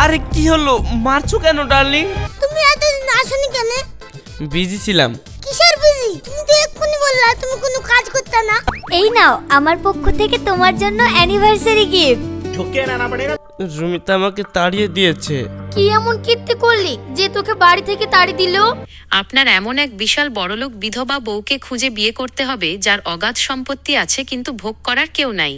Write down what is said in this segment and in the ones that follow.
আরে কি হলো, মারছো কেন ডার্লিং? তুমি এতদিন আসনি কেন? বিজি ছিলাম। কিসের বিজি? তুমি তো এক্ষুনি বললা তুমি কোনো কাজ করতে না। এই নাও আমার পক্ষ থেকে তোমার জন্য অ্যানিভার্সারি গিফট। রুমিতা আমাকে তাড়িয়ে দিয়েছে। কি এমন কীর্তি করলি যে তোকে বাড়ি থেকে তাড়িয়ে দিল? আপনার এমন এক বিশাল বড়লোক বিধবা বউকে খুঁজে বিয়ে করতে হবে যার অগাধ সম্পত্তি আছে কিন্তু ভোগ করার কেউ নাই।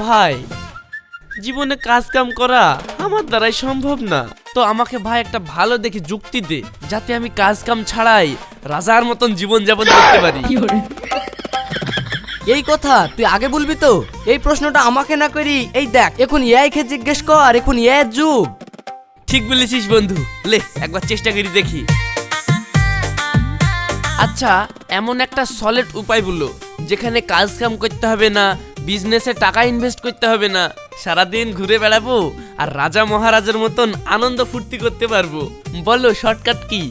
ভাই, জীবনে কাজ কাম করা আমার দ্বারাই সম্ভব না, তো আমাকে ভাই একটা ভালো দেখে যুক্তি দে যাতে আমি কাজ কাম ছাড়াই রাজার মতন জীবন যাপন করতে পারি। এই কথা তুই আগে বলবি তো? এই প্রশ্নটা আমাকে না করি এই দেখ এখন এআই কে জিজ্ঞেস কর, এখন এআই এর যুগ। ঠিক বলেছিস বন্ধু, লে একবার চেষ্টা করি দেখি। আচ্ছা, এমন একটা সলিড উপায় বলো যেখানে কাজ কাম করতে হবে না, বিজনেসে টাকা ইনভেস্ট করতে হবে না, সারাদিন ঘুরে বেড়াবো আর রাজা মহারাজের মতন আনন্দ ফুর্তি করতে পারবো। বলো শর্টকাট কি?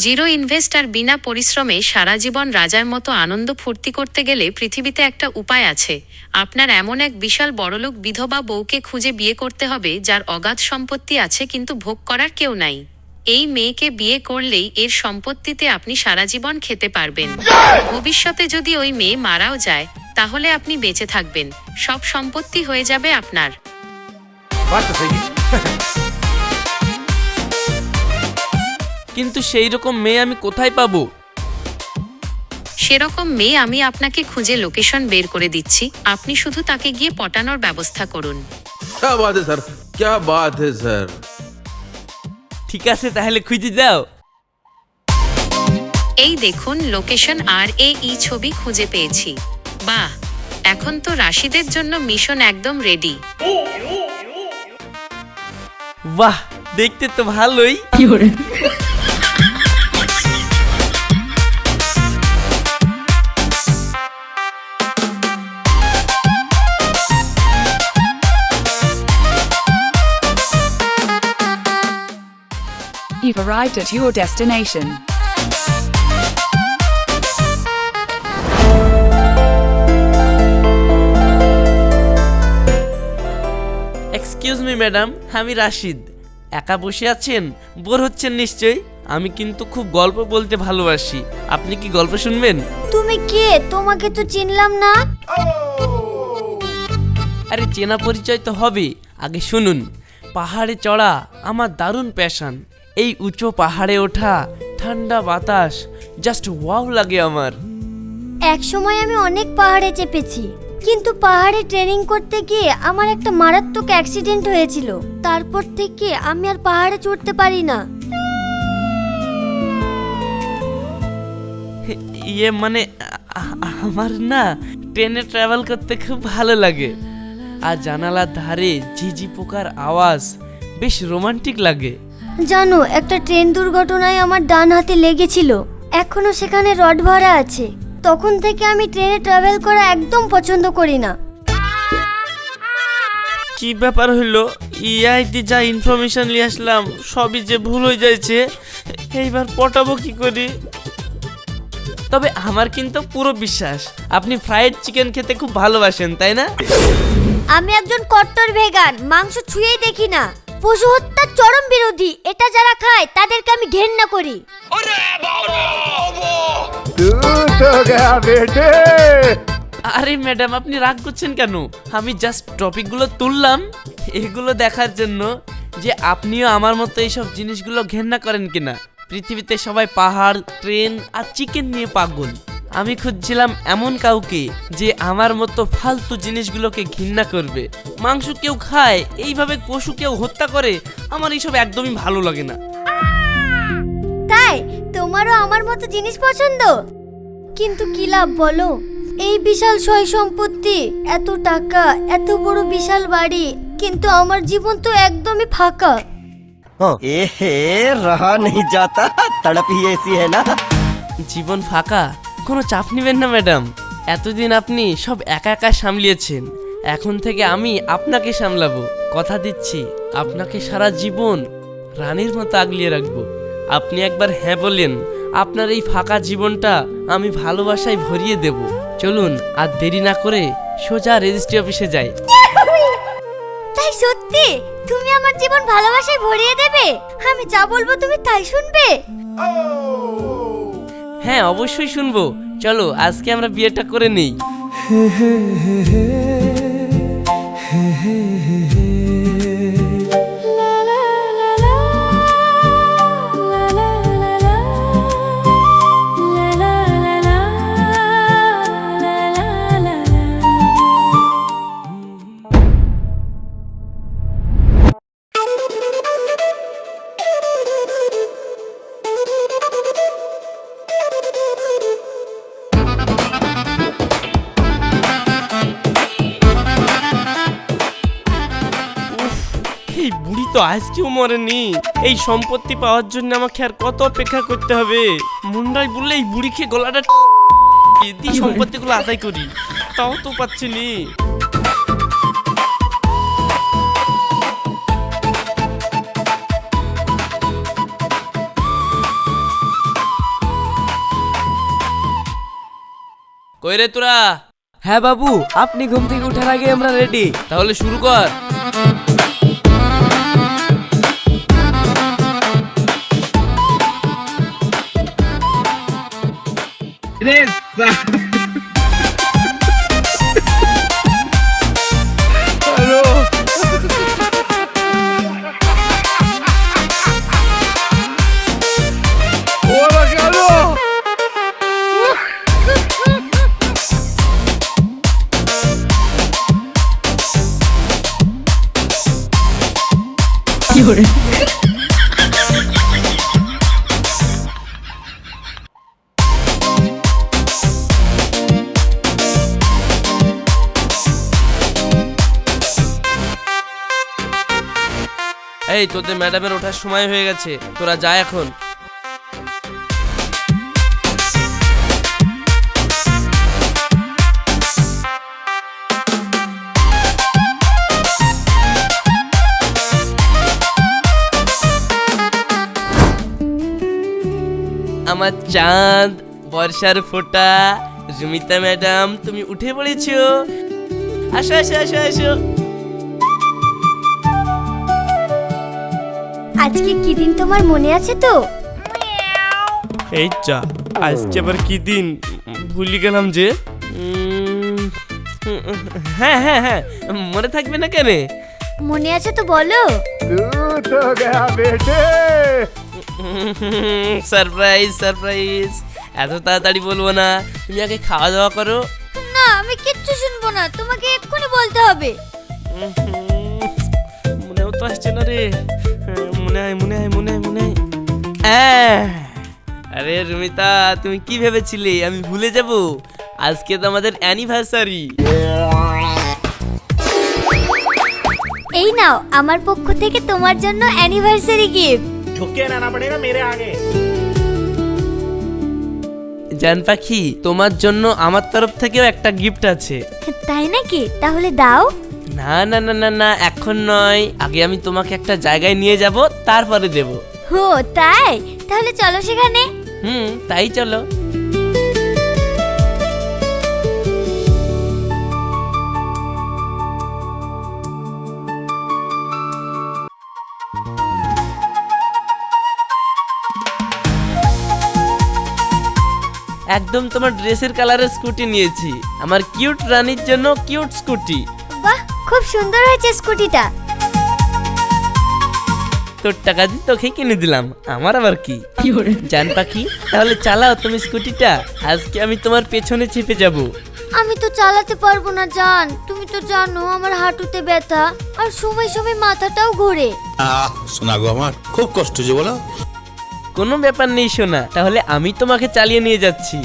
জিরো ইনভেস্ট আর বিনা পরিশ্রমে সারা জীবন রাজার মতো আনন্দ ফুর্তি করতে গেলে পৃথিবীতে একটা উপায় আছে। আপনার এমন এক বিশাল বড়লোক বিধবা বউকে খুঁজে বিয়ে করতে হবে যার অগাধ সম্পত্তি আছে কিন্তু ভোগ করার কেউ নাই। এই মেয়েকে বিয়ে করলেই এর সম্পত্তিতে আপনি সারা জীবন খেতে পারবেন। ভবিষ্যতে যদি ওই মেয়ে মারাও যায় তাহলে আপনি বেঁচে থাকবেন, সব সম্পত্তি হয়ে যাবে আপনার। কিন্তু সেই রকম মেয়ে আমি কোথায় পাবো? সেরকম মেয়ে আমি আপনাকে খুঁজে লোকেশন বের করে দিচ্ছি, আপনি শুধু তাকে গিয়ে পটানোর ব্যবস্থা করুন। क्या बात है सर, क्या बात है सर। ঠিক আছে, তাহলে খুঁজে দাও। এই দেখুন লোকেশন আর এই ছবি খুঁজে পেয়েছি। বাহ, এখন তো রাশিদের জন্য মিশন একদম রেডি। বাহ, দেখতে তো ভালোই। You've arrived at your destination. Excuse me madam, আমি রাশিদ। একা বসে আছেন, বোর হচ্ছেন নিশ্চয়ই। আমি কিন্তু খুব গল্প বলতে ভালোবাসি, আপনি কি গল্প শুনবেন? তুমি কে? তোমাকে তো চিনলাম না। আরে চেনা পরিচয় তো হবে, আগে শুনুন। পাহাড়ে চড়া আমার দারুণ প্যাশন। এই উঁচু পাহাড়ে ওঠা, ঠান্ডা বাতাস, জাস্ট ওয়াও লাগে আমার। এক সময় আমি অনেক পাহাড়ে চেপেছি, কিন্তু পাহাড়ে ট্রেনিং করতে গিয়ে আমার একটা মারাত্মক অ্যাক্সিডেন্ট হয়েছিল। তারপর থেকে আমি আর পাহাড়ে চড়তে পারি না। ইয়ে মানে আমার না ট্রেনে ট্রাভেল করতে খুব ভালো লাগে, আর জানালার ধারে ঝিঝি পোকার আওয়াজ বেশ রোমান্টিক লাগে। জানো, একটা ট্রেন দুর্ঘটনায় আমার ডান হাতে লেগেছিল, এখনো সেখানে রড ভরা আছে। তখন থেকে আমি ট্রেনে ট্রাভেল করা একদম পছন্দ করি না। কি ব্যাপার হইলো, ইআইটি যা ইনফরমেশন নিয়ে আসলাম সবই যে ভুল হয়ে যাচ্ছে, এইবার পটাবো কি করি? তবে আমার কিন্তু পুরো বিশ্বাস আপনি ফ্রাইড চিকেন খেতে খুব ভালোবাসেন, তাই না? আমি একজন কট্টর ভেগান, মাংস ছুঁয়েই দেখি না। পশু হত্যার চরম বিরোধী, এটা যারা খায় তাদেরকে আমি ঘেন্না করি। আরে ম্যাডাম, আপনি রাগ করছেন কেন? আমি জাস্ট টপিকগুলো তুললাম এগুলো দেখার জন্য যে আপনিও আমার মতো এইসব জিনিসগুলো ঘেন্না করেন কিনা। পৃথিবীতে সবাই পাহাড়, ট্রেন আর চিকেন নিয়ে পাগল। আমি খুঁজছিলাম এমন কাউকে যে আমার মতো ফালতু জিনিসগুলোকে ঘৃণা করবে। মাংস কেউ খায়, এইভাবে পশু কেউ হত্যা করে, আমার এইসব একদমই ভালো লাগে না। তাই তোমারও আমার মতো জিনিস পছন্দ? কিন্তু কি লাভ বলো? এই বিশাল সয় সম্পত্তি, এত টাকা, এত বড় বিশাল বাড়ি, কিন্তু আমার জীবন তো একদমই ফাঁকা। रहा नहीं जाता, तड़प ही ऐसी है ना। জীবন ফাঁকা? কোনো চাপ নেবেন না ম্যাডাম, এতদিন আপনি সব একা একা সামলিয়েছেন, এখন থেকে আমি আপনাকে সামলাবো। কথা দিচ্ছি আপনাকে সারা জীবন রানীর মতো আগলিয়ে রাখবো। আপনি একবার হ্যাঁ বলেন, আপনার এই ফাঁকা জীবনটা আমি ভালোবাসায় ভরিয়ে দেব। চলুন আর দেরি না করে সোজা রেজিস্ট্রি অফিসে যাই। তাই সত্যি তুমি আমার জীবন ভালোবাসায় ভরিয়ে দেবে? আমি যা বলবো তুমি তাই শুনবে? হ্যাঁ অবশ্যই শুনবো। চলো আজকে আমরা বিয়েটা করে নেই। এই বুড়ি তো আজকেও মরেনি। এই সম্পত্তি পাওয়ার জন্য আমাকে আর কত অপেক্ষা করতে হবে। মুন্ডাই বললে এই বুড়িকে গলাটা দি সম্পত্তিগুলো আদায় করি, তাও তো পাচ্ছি নি। কই রে তোরা? হ্যাঁ বাবু, আপনি ঘুম থেকে ওঠার আগে আমরা রেডি। তাহলে শুরু কর। এই তোদের ম্যাডামের ওঠার সময় হয়ে গেছে, তোরা যা এখন। আমার চাঁদ, বর্ষার ফোঁটা, রুমিতা ম্যাডাম তুমি উঠে পড়েছো। আসো আসো আসো আসো। আজকে কি দিন তোমার মনে আছে তো? এই চা, আজকে আবার কি দিন ভুলে গেলাম যে। হ্যাঁ হ্যাঁ হ্যাঁ, মনে থাকবে না কেন? মনে আছে তো বলো। সারপ্রাইজ সারপ্রাইজ, এত তাড়াতাড়ি বলবো না, তুমি আগে খাওয়া দাওয়া করো। না আমি কিচ্ছু শুনবো না, তোমাকে এক্ষুনি বলতে হবে। মনেও তো আসছে না রে। মনে হয় মনে হয় মনে হয় মনে হয়। আরে রুমিতা, তুমি কি ভেবেছিলে আমি ভুলে যাব? আজকে তো আমাদের অ্যানিভার্সারি। এই নাও আমার পক্ষ থেকে তোমার জন্য অ্যানিভার্সারি গিফট। জান পাখি, তোমার জন্য আমার তরফ থেকেও একটা গিফট আছে। তাই নাকি? তাহলে দাও। না না না না না, এখন নয়, আগে আমি তোমাকে একটা জায়গায় নিয়ে যাব, তারপরে দেব। হো তাই? তাহলে চলো সেখানে। তাই চলো। একদম তোমার ড্রেসের কালারের স্কুটি নিয়েছি, আমার কিউট রানীর জন্য কিউট স্কুটি। বাহ, খুব সুন্দর হয়েছে স্কুটিটা। তোর টাকা দিয়ে তোকে কিনে দিলাম, আমার আবার কি। জান পাখি, তাহলে চালাও তুমি স্কুটিটা, আজকে আমি তোমার পেছনে চেপে যাব। আমি তো চালাতে পারবো না জান, তুমি তো জানো আমার হাঁটুতে ব্যথা, আর সময় সময় মাথাটাও ঘোরে। শোনা গো, আমার খুব কষ্ট যে বলো। কোনো ব্যাপার নেই সোনা, তাহলে আমি তোমাকে চালিয়ে নিয়ে যাচ্ছি।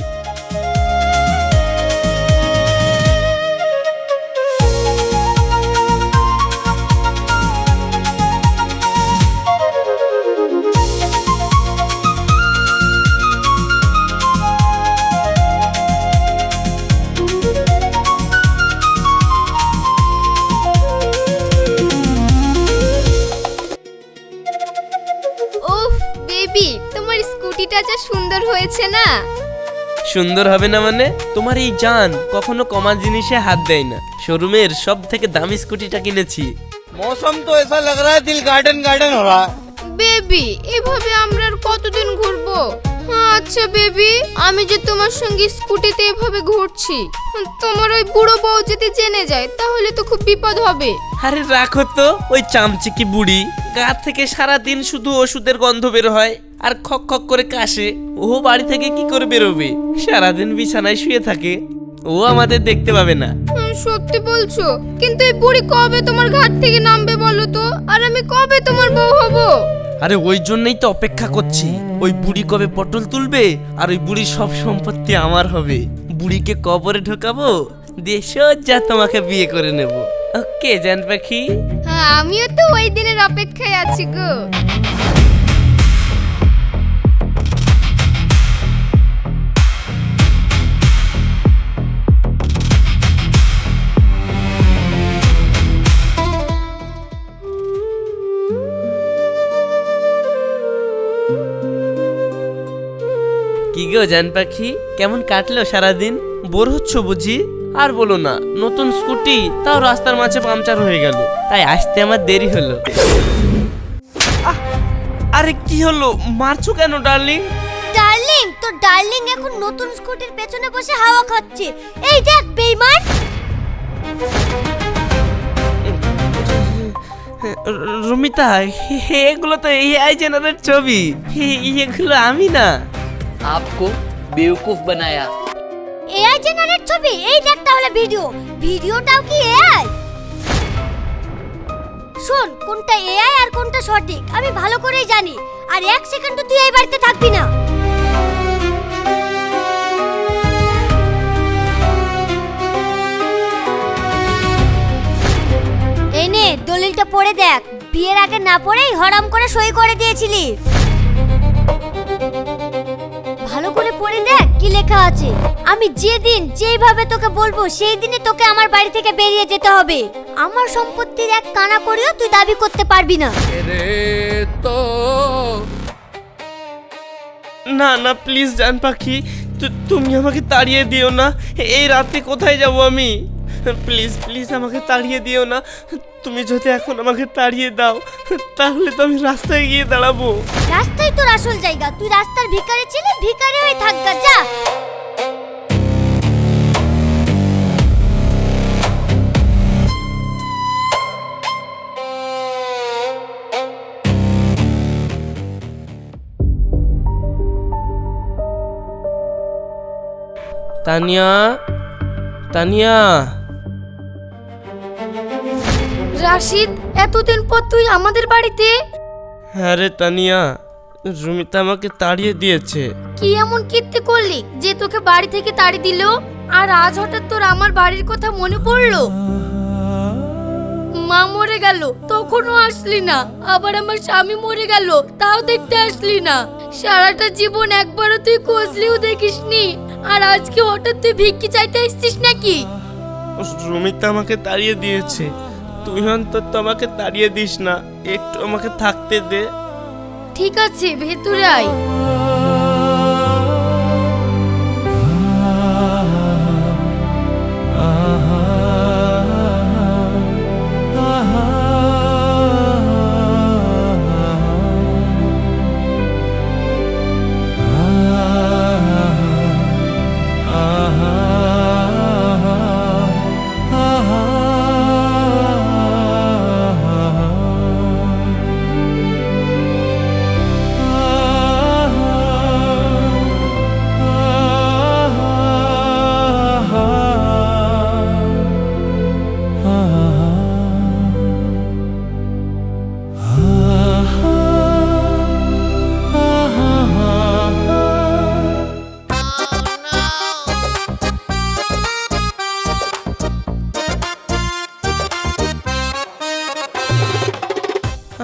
স্কুটিটা যা সুন্দর হয়েছে না। সুন্দর হবে না মানে? তোমার এই জান কখনো কমা জিনিসে হাত দেয় না। শোরুমের সব থেকে দামি স্কুটিটা কিনেছি। मौसम तो ऐसा लग रहा है दिल गार्डन गार्डन हो रहा है। বেবি এভাবে আমরা আর কতদিন ঘুরবো? আচ্ছা বেবি, আমি যে তোমার সঙ্গে স্কুটিতে এভাবে ঘুরছি, তোমার ওই বুড়ো বউ যদি জেনে যায় তাহলে তো খুব বিপদ হবে। আরে রাখো তো ওই চামচিকি বুড়ি, গা থেকে সারাদিন শুধু ওষুধের গন্ধ বের হয় আর খক খক করে কাশে। ও বাড়ি থেকে কি করে বেরোবে? সারাদিন বিছানায় শুয়ে থাকে, ও আমাদের দেখতে পাবে না। সত্যি বলছো? কিন্তু এই বুড়ি কবে তোমার ঘাট থেকে নামবে বলো তো? আর আমি কবে তোমার বউ হব? আরে ওই জন্যই তো অপেক্ষা করছি, ওই বুড়ি কবে পটল তুলবে আর ওই বুড়ির সব সম্পত্তি আমার হবে। বুড়িকে কবরে ঢোকাবো, দিয়ে সোজা তোমাকে বিয়ে করে নেব। ওকে জান পাখি। হ্যাঁ, আমিও তো ওই দিনের অপেক্ষায় আছি গো। কি গো জান পাখি, কেমন কাটলো সারাদিন? বোর হচ্ছ বুঝি? আর বলো না, নতুন স্কুটি, তাও রাস্তার মাঝে পাংচার হয়ে গেল, তাই আসতে আমার দেরি হলো। আরে কি হলো, মারছো কেন ডার্লিং? ডার্লিং, তো ডার্লিং এখন নতুন স্কুটির পেছনে বসে হাওয়া খাচ্ছে। এই দেখ বেঈমান। রুমিতা, এগুলো তো এআই জেনারেট ছবি, এগুলো আমি না। आपको बेवकूफ बनाया। এআই জেনারেট ছবি? এই দেখ তাহলে ভিডিওটাও কি এআই? শোন, কোনটা এআই আর কোনটা সঠিক আমি ভালো করেই জানি। আর এক সেকেন্ডও তুই এই বাড়িতে থাকবি না। এই নে দলিলটা পড়ে দেখ। বিয়ের আগে না পড়েই হরাম করে সই করে দিয়েছিলি। ভালো করে পড়ে দেখ কি লেখা আছে। আমি যেদিন যেইভাবে তোকে বলবো সেই দিনই তোকে আমার বাড়ি থেকে বেরিয়ে যেতে হবে। আমার সম্পত্তির এক কানা করিও তুই দাবি করতে পারবি না। না না প্লিজ জান পাখি, তুমি আমাকে তাড়িয়ে দিও না। এই রাতে কোথায় যাব আমি? প্লিজ প্লিজ আমাকে তাড়িয়ে দিও না। তুমি যদি এখন আমাকে তাড়িয়ে দাও তাহলে তো আমি রাস্তায় গিয়ে দাঁড়াবো। রাস্তায় তোর আসল জায়গা। তুই রাস্তার ভিখারি ছিলি, ভিখারি হয়ে থাকগা যা। তানিয়া, তানিয়া। রাশিদ, এতদিন পর তুই আমাদের বাড়িতে? হ্যাঁ রে তানিয়া, রুমিতা আমাকে তাড়িয়ে দিয়েছে। কি এমন কীর্তি করলি যে তোকে বাড়ি থেকে তাড়িয়ে দিল? আর আজ হঠাৎ তোর আমার বাড়ির কথা মনে পড়লো? মা মরে গেল তখনও আসলি না, আবার আমার স্বামী মরে গেল তাও দেখতে আসলি না। সারাটা জীবন একবারও তুই খোঁজলিও দেখিসনি, আর আজকে হঠাৎ তুই ভিক্ষি চাইতে এসেছিস নাকি? রুমিতা আমাকে তাড়িয়ে দিয়েছে, তুই অন্তত আমাকে তাড়িয়ে দিস না, একটু আমাকে থাকতে দে। ঠিক আছে, ভেতরে আয়।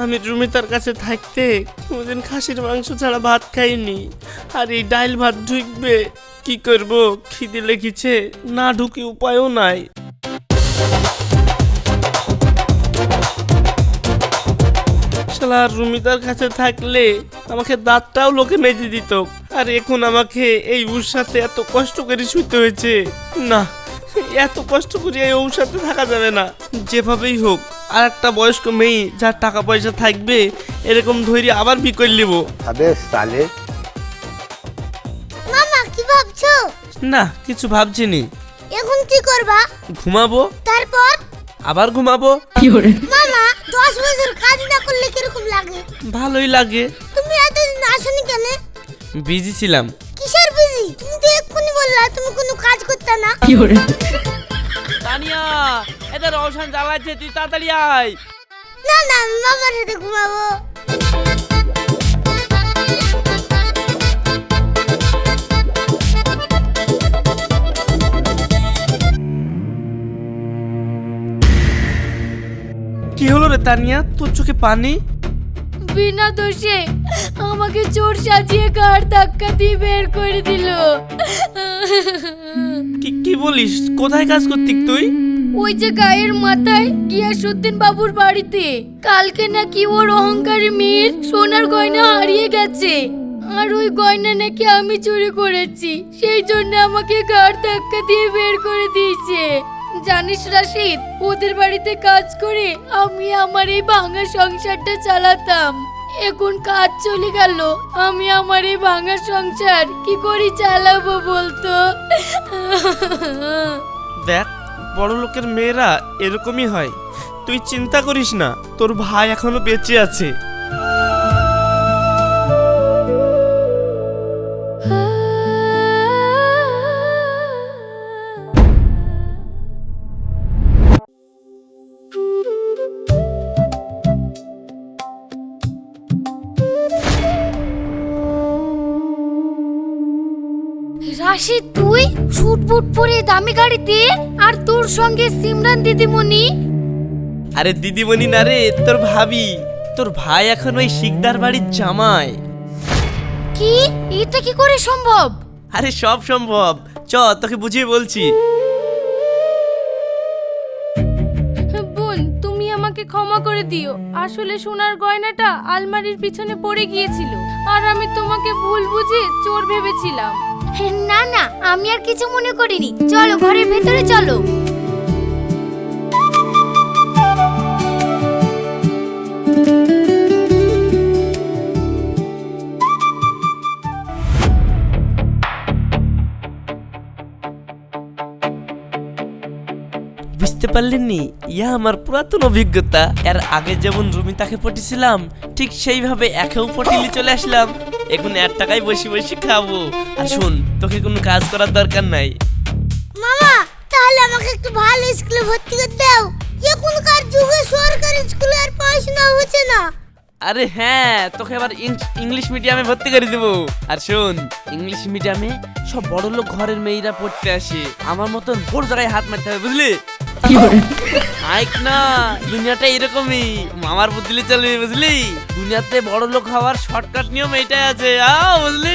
আমি রুমিতার কাছে থাকতে কোনদিন খাসির মাংস ছাড়া ভাত খাইনি, আর এই ডাল ভাত ঢুকবে কি করব? খিদে লেগেছে, না ঢুকে উপায়ও নাই। শালা রুমিতার কাছে থাকলে আমাকে দাঁতটাও লোকে মেজে দিত, আর এখন আমাকে এই ওর সাথে এত কষ্ট করে শুতে হয়েছে। না, এত কষ্ট করে এই ওর সাথে থাকা যাবে না। যেভাবেই হোক আর একটা বয়স্ক মেয়ে যার টাকা পয়সা থাকবে এরকম ধৈর্য আবার বিকল নেব। মামা কি ভাবছো? না, কিছু ভাবছিনি। এখন কি করবা? ঘুমাবো, তারপর? আবার ঘুমাবো। মামা 10 বছর কাজ না করলে কিরকম লাগে? ভালোই লাগে। তুমি এতদিন আসনি কেন? বিজি ছিলাম। কিসের বিজি? তুমি তো এক্ষুনি বললা তুমি কোনো কাজ করতে না। তানিয়া, এদের রওশন জ্বালাচ্ছে, তুই তাড়াতাড়ি আয়। না না, আমি মামার সাথে ঘুমাবো। কি হলো রে তানিয়া, তোর চোখে পানি? বিনা দোষে আমাকে চোর সাজিয়ে কার ধাক্কা দিয়ে বের করে দিল। কি বলিস? কোথায় কাজ করতিস তুই? ওই যে গায়ের মাথায় গিয়াসউদ্দিন বাবুর বাড়িতে। কালকে নাকি ওর অহংকারী মেয়ের সোনার গয়না হারিয়ে গেছে, আর ওই গয়না নাকি আমি চুরি করেছি। সেই জন্য আমাকে গার ধাক্কা দিয়ে বের করে দিয়েছে। জানিস রাশিদ, ওদের বাড়িতে কাজ করে আমি আমার এই ভাঙা সংসারটা চালাতাম। এখন কাজ চলে গেল, আমি আমার এই ভাঙা সংসার কি করে চালাবো বলতো? দেখ, বড় লোকের মেয়েরা এরকমই হয়। তুই চিন্তা করিস না, তোর ভাই এখনো বেঁচে আছে। রাশিদ, তুই শুট বুট পরে দামি গাড়িতে, আর তোর সঙ্গে সিমরান দিদিমণি? আরে দিদিমণি না রে, তোর ভাবি। তোর ভাই এখন ওই শিকদার বাড়ির জামাই। কি? এটা কি করে সম্ভব? আরে সব সম্ভব, চ তোকে বুঝিয়ে বলছি। বোন, তুমি আমাকে ক্ষমা করে দিও। আসলে সোনার গয়নাটা আলমারির পিছনে পড়ে গিয়েছিল, আর আমি তোমাকে ভুল বুঝে চোর ভেবেছিলাম। না না, আমি আর কিছু মনে করিনি। চলো ঘরের ভেতরে চলো। বুঝতে পারলেননি, ইয়া আমার পুরাতন অভিজ্ঞতা। এর আগে যেমন রুমিতাকে পটিয়েছিলাম, ঠিক সেইভাবে একেও পটিয়ে চলে আসলাম। এখন 1 টাকায় বসে বসে খাবো। আর শোন, তোকে কোনো কাজ করার দরকার নাই। মামা, তাহলে আমাকে একটু ভালো স্কুলে ভর্তি করে দাও। এখনকার যুগে সরকারি স্কুলে আর পড়াশোনা হচ্ছে না। আরে হ্যাঁ, তোকে আবার ইংলিশ মিডিয়ামে ভর্তি করে দেবো। আর শোন, ইংলিশ মিডিয়ামে সব বড় লোক ঘরের মেয়েরা পড়তে আসে। আমার মতন বড় জায়গায় হাত মারতে হবে, বুঝলি? আইক না, দুনিয়াটা এরকমই। মামার বুঝলি চলবে, বুঝলি? দুনিয়াতে বড় লোক হওয়ার শর্টকাট নিয়ম এইটাই আছে, বুঝলি?